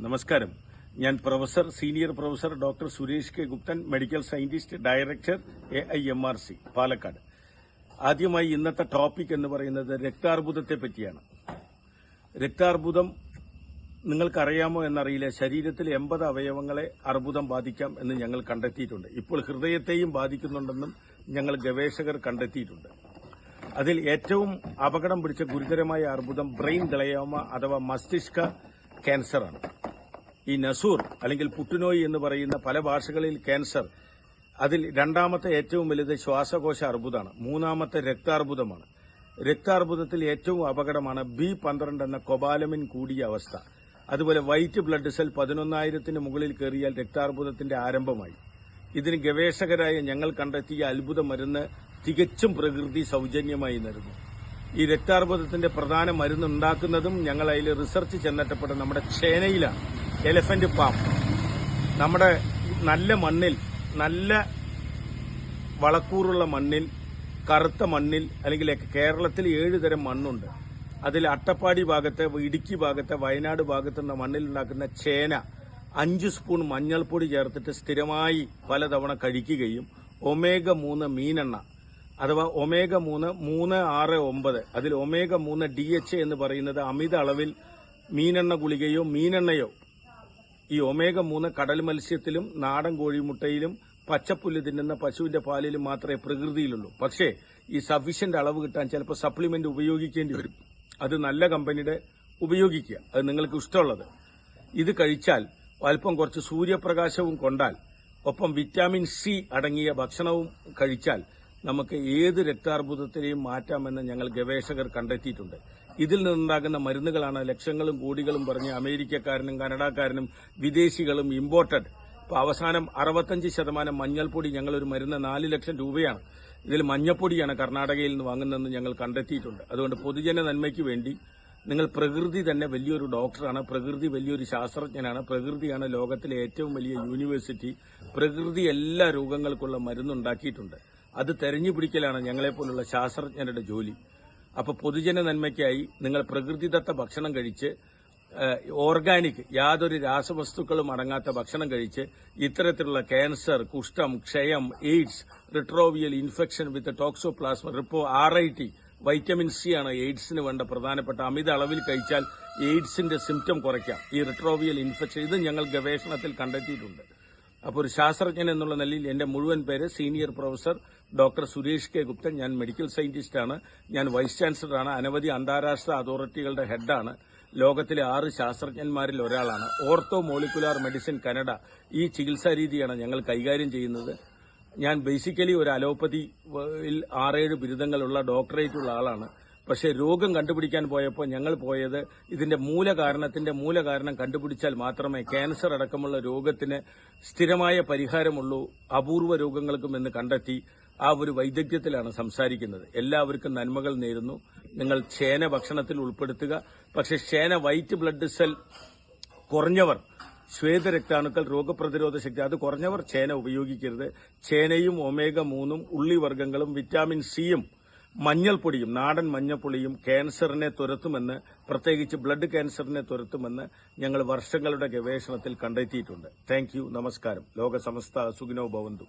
നമസ്കാരം. ഞാൻ senior professor doctor Suresh K Guptan, medical scientist, director AIMRC Palakkad. ആദ്യമായി ഇന്നത്തെ ടോപ്പിക് എന്ന് പറയുന്നത് രക്താർബുദത്തെ പറ്റിയാണ്. രക്താർബുദം നിങ്ങൾക്കറിയാമോ എന്നറിയില്ല. ശരീരത്തിൽ 80 അവയവങ്ങളെ അർബുദം ബാധിക്കാം എന്ന് ഞങ്ങൾ കണ്ടെത്തിയിട്ടുണ്ട്. ഇപ്പോൾ ഹൃദയത്തെയും ബാധിക്കുന്നുണ്ടെന്നും ഞങ്ങൾ ഗവേഷകർ കണ്ടെത്തിയിട്ടുണ്ട്. അതിൽ ഏറ്റവും അപകടം പിടിച്ച ഗുരുതരമായ അർബുദം ബ്രെയിൻ ഗ്ലയോമ അഥവാ മസ്തിഷ്ക ക്യാൻസറാണ്. ഈ നസൂർ അല്ലെങ്കിൽ പുട്ടുനോയി എന്ന് പറയുന്ന പല ഭാഷകളിൽ ക്യാൻസർ, അതിൽ രണ്ടാമത്തെ ഏറ്റവും വലുത് ശ്വാസകോശ അർബുദമാണ്. മൂന്നാമത്തെ രക്താർബുദമാണ്. രക്താർബുദത്തിൽ ഏറ്റവും അപകടമാണ് B12 എന്ന കൊബാലമിൻ കൂടിയ അവസ്ഥ. അതുപോലെ വൈറ്റ് ബ്ലഡ് സെൽ 11,000 മുകളിൽ കയറിയാൽ രക്താർബുദത്തിന്റെ ആരംഭമായി. ഇതിന് ഗവേഷകരായ ഞങ്ങൾ കണ്ടെത്തിയ അത്ഭുത മരുന്ന് തികച്ചും പ്രകൃതി സൌജന്യമായി നൽകുന്നു. ഈ രക്താർബുദത്തിന്റെ പ്രധാന മരുന്ന് ഉണ്ടാക്കുന്നതും ഞങ്ങൾ അതിൽ റിസർച്ച് ചെന്നെത്തപ്പെട്ട നമ്മുടെ ചേനയിലാണ്. Elephant palm. നമ്മുടെ നല്ല മണ്ണിൽ, നല്ല വളക്കൂറുള്ള മണ്ണിൽ, കറുത്ത മണ്ണിൽ, അല്ലെങ്കിൽ കേരളത്തിൽ 7 തരം മണ്ണുണ്ട്. അതിൽ അട്ടപ്പാടി ഭാഗത്ത്, ഇടുക്കി ഭാഗത്ത്, വയനാട് ഭാഗത്തുള്ള മണ്ണിൽ ഉണ്ടാക്കുന്ന ചേന 5 സ്പൂൺ മഞ്ഞൾപ്പൊടി ചേർത്തിട്ട് സ്ഥിരമായി പലതവണ കഴിക്കുകയും omega-3 മീനെണ്ണ അഥവാ omega-3 369, അതിൽ omega-3 DHA എന്ന് പറയുന്നത് അമിത അളവിൽ മീനെണ്ണ ഗുളികയോ മീനെണ്ണയോ, ഈ omega-3 കടൽ മത്സ്യത്തിലും നാടൻ കോഴിമുട്ടയിലും പച്ചപ്പുല്ല് തിന്നുന്ന പശുവിന്റെ പാലിലും മാത്രമേ പ്രകൃതിയിലുള്ളൂ. പക്ഷേ ഈ സഫീഷ്യന്റ് അളവ് കിട്ടാൻ ചിലപ്പോൾ സപ്ലിമെന്റ് ഉപയോഗിക്കേണ്ടി വരും. അത് നല്ല കമ്പനിയുടെ ഉപയോഗിക്കുക, അത് നിങ്ങൾക്ക് ഇഷ്ടമുള്ളത്. ഇത് കഴിച്ചാൽ അല്പം കുറച്ച് സൂര്യപ്രകാശവും കൊണ്ടാൽ, ഒപ്പം വിറ്റാമിൻ C അടങ്ങിയ ഭക്ഷണവും കഴിച്ചാൽ നമുക്ക് ഏത് രക്താർബുദത്തിനെയും മാറ്റാമെന്ന് ഞങ്ങൾ ഗവേഷകർ കണ്ടെത്തിയിട്ടുണ്ട്. ഇതിൽ നിന്നുണ്ടാകുന്ന മരുന്നുകളാണ് ലക്ഷങ്ങളും കോടികളും പറഞ്ഞ് അമേരിക്കക്കാരനും കനഡക്കാരനും വിദേശികളും ഇമ്പോർട്ടഡ്. ഇപ്പൊ അവസാനം 65% മഞ്ഞൾപ്പൊടി, ഞങ്ങളൊരു മരുന്ന് 4 ലക്ഷം രൂപയാണ്. ഇതിൽ മഞ്ഞപ്പൊടിയാണ് കർണാടകയിൽ നിന്ന് വാങ്ങുന്നതെന്ന് ഞങ്ങൾ കണ്ടെത്തിയിട്ടുണ്ട്. അതുകൊണ്ട് പൊതുജന നന്മയ്ക്ക് വേണ്ടി നിങ്ങൾ, പ്രകൃതി തന്നെ വലിയൊരു ഡോക്ടറാണ്, പ്രകൃതി വലിയൊരു ശാസ്ത്രജ്ഞനാണ്, പ്രകൃതിയാണ് ലോകത്തിലെ ഏറ്റവും വലിയ യൂണിവേഴ്സിറ്റി. പ്രകൃതി എല്ലാ രോഗങ്ങൾക്കുള്ള മരുന്നുണ്ടാക്കിയിട്ടുണ്ട്. അത് തെരഞ്ഞുപിടിക്കലാണ് ഞങ്ങളെപ്പോലുള്ള ശാസ്ത്രജ്ഞരുടെ ജോലി. അപ്പോൾ പൊതുജന നന്മയ്ക്കായി നിങ്ങൾ പ്രകൃതിദത്ത ഭക്ഷണം കഴിച്ച്, ഓർഗാനിക്, യാതൊരു രാസവസ്തുക്കളും അടങ്ങാത്ത ഭക്ഷണം കഴിച്ച് ഇത്തരത്തിലുള്ള ക്യാൻസർ, കുഷ്ഠം, ക്ഷയം, എയ്ഡ്സ്, റിട്രോവിയൽ ഇൻഫെക്ഷൻ വിത്ത് ടോക്സോപ്ലാസ്മ, RIT, വൈറ്റമിൻ C ആണ് എയ്ഡ്സിന് വേണ്ട പ്രധാനപ്പെട്ട. അമിത അളവിൽ കഴിച്ചാൽ എയ്ഡ്സിന്റെ സിംറ്റം കുറയ്ക്കാം. ഈ റിട്രോവിയൽ ഇൻഫെക്ഷൻ, ഇത് ഞങ്ങൾ ഗവേഷണത്തിൽ കണ്ടെത്തിയിട്ടുണ്ട്. അപ്പോൾ ഒരു ശാസ്ത്രജ്ഞൻ എന്നുള്ള നിലയിൽ എന്റെ മുഴുവൻ പേര് senior professor doctor Suresh K Guptan. ഞാൻ മെഡിക്കൽ സയന്റിസ്റ്റാണ്. ഞാൻ വൈസ് ചാൻസലറാണ്. അനവധി അന്താരാഷ്ട്ര അതോറിറ്റികളുടെ ഹെഡാണ്. ലോകത്തിലെ 6 ശാസ്ത്രജ്ഞന്മാരിൽ ഒരാളാണ്. ഓർത്തോ മോളിക്കുലാർ മെഡിസിൻ കാനഡ, ഈ ചികിത്സാ രീതിയാണ് ഞങ്ങൾ കൈകാര്യം ചെയ്യുന്നത്. ഞാൻ ബേസിക്കലി ഒരു അലോപ്പതിയിൽ 6-7 ബിരുദങ്ങളുള്ള, ഡോക്ടറേറ്റുള്ള ആളാണ്. പക്ഷേ രോഗം കണ്ടുപിടിക്കാൻ പോയപ്പോൾ ഞങ്ങൾ പോയത് ഇതിന്റെ മൂലകാരണം കണ്ടുപിടിച്ചാൽ മാത്രമേ ക്യാൻസർ അടക്കമുള്ള രോഗത്തിന് സ്ഥിരമായ പരിഹാരമുള്ളൂ, അപൂർവ രോഗങ്ങൾക്കും എന്ന് കണ്ടെത്തി. ആ ഒരു വൈദഗ്ധ്യത്തിലാണ് സംസാരിക്കുന്നത്. എല്ലാവർക്കും നന്മകൾ നേരുന്നു. നിങ്ങൾ ചേന ഭക്ഷണത്തിൽ ഉൾപ്പെടുത്തുക. പക്ഷേ ചേന വൈറ്റ് ബ്ലഡ് സെൽ കുറഞ്ഞവർ, ശ്വേതരക്താണുക്കൾ, രോഗപ്രതിരോധ ശക്തി അത് കുറഞ്ഞവർ ചേന ഉപയോഗിക്കരുത്. ചേനയും omega-3 ഉള്ളിവർഗ്ഗങ്ങളും വിറ്റാമിൻ സിയും മഞ്ഞൾപ്പൊടിയും, നാടൻ മഞ്ഞൾപ്പൊടിയും ക്യാൻസറിനെ തുരത്തുമെന്ന്, പ്രത്യേകിച്ച് ബ്ലഡ് ക്യാൻസറിനെ തുരത്തുമെന്ന് ഞങ്ങൾ വർഷങ്ങളുടെ ഗവേഷണത്തിൽ കണ്ടെത്തിയിട്ടുണ്ട്. Thank you. നമസ്കാരം. ലോക സമസ്ത സുഖിനോ ഭവന്തു.